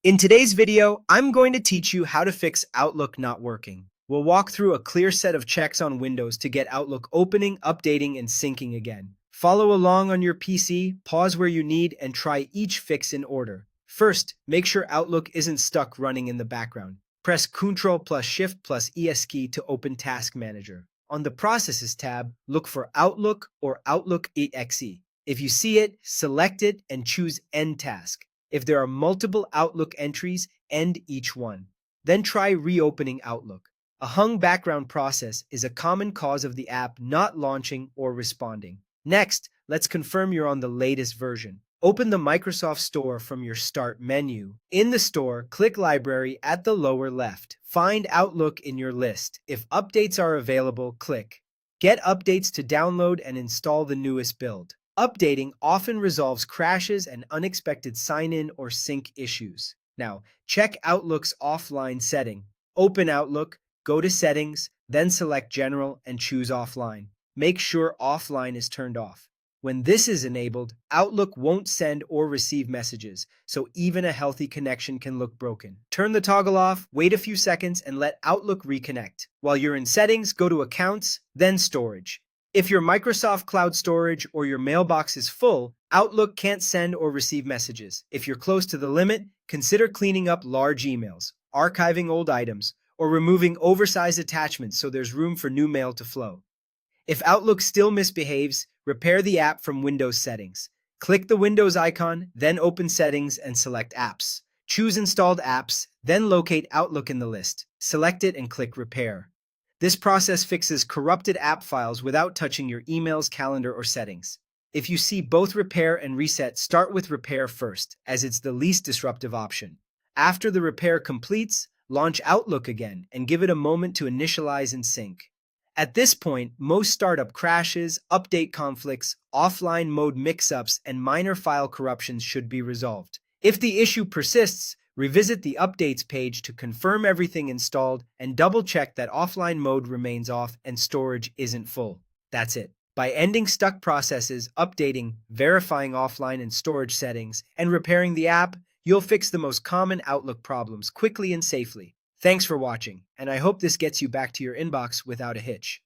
In today's video, I'm going to teach you how to fix Outlook not working. We'll walk through a clear set of checks on Windows to get Outlook opening, updating, and syncing again. Follow along on your PC, pause where you need, and try each fix in order. First, make sure Outlook isn't stuck running in the background. Press Ctrl plus Shift plus ES key to open Task Manager. On the Processes tab, look for Outlook or Outlook exe. If you see it, select it and choose End Task. If there are multiple Outlook entries, end each one. Then try reopening Outlook. A hung background process is a common cause of the app not launching or responding. Next, let's confirm you're on the latest version. Open the Microsoft Store from your Start menu. In the store, click Library at the lower left. Find Outlook in your list. If updates are available, click Get Updates to download and install the newest build. Updating often resolves crashes and unexpected sign-in or sync issues. Now, check Outlook's offline setting. Open Outlook, go to Settings, then select General and choose Offline. Make sure Offline is turned off. When this is enabled, Outlook won't send or receive messages, so even a healthy connection can look broken. Turn the toggle off, wait a few seconds, and let Outlook reconnect. While you're in Settings, go to Accounts, then Storage. If your Microsoft Cloud storage or your mailbox is full, Outlook can't send or receive messages. If you're close to the limit, consider cleaning up large emails, archiving old items, or removing oversized attachments so there's room for new mail to flow. If Outlook still misbehaves, repair the app from Windows Settings. Click the Windows icon, then open Settings and select Apps. Choose Installed Apps, then locate Outlook in the list. Select it and click Repair. This process fixes corrupted app files without touching your emails, calendar, or settings. If you see both repair and reset, start with repair first, as it's the least disruptive option. After the repair completes, launch Outlook again and give it a moment to initialize and sync. At this point, most startup crashes, update conflicts, offline mode mix-ups, and minor file corruptions should be resolved. If the issue persists, revisit the Updates page to confirm everything installed and double-check that offline mode remains off and storage isn't full. That's it. By ending stuck processes, updating, verifying offline and storage settings, and repairing the app, you'll fix the most common Outlook problems quickly and safely. Thanks for watching, and I hope this gets you back to your inbox without a hitch.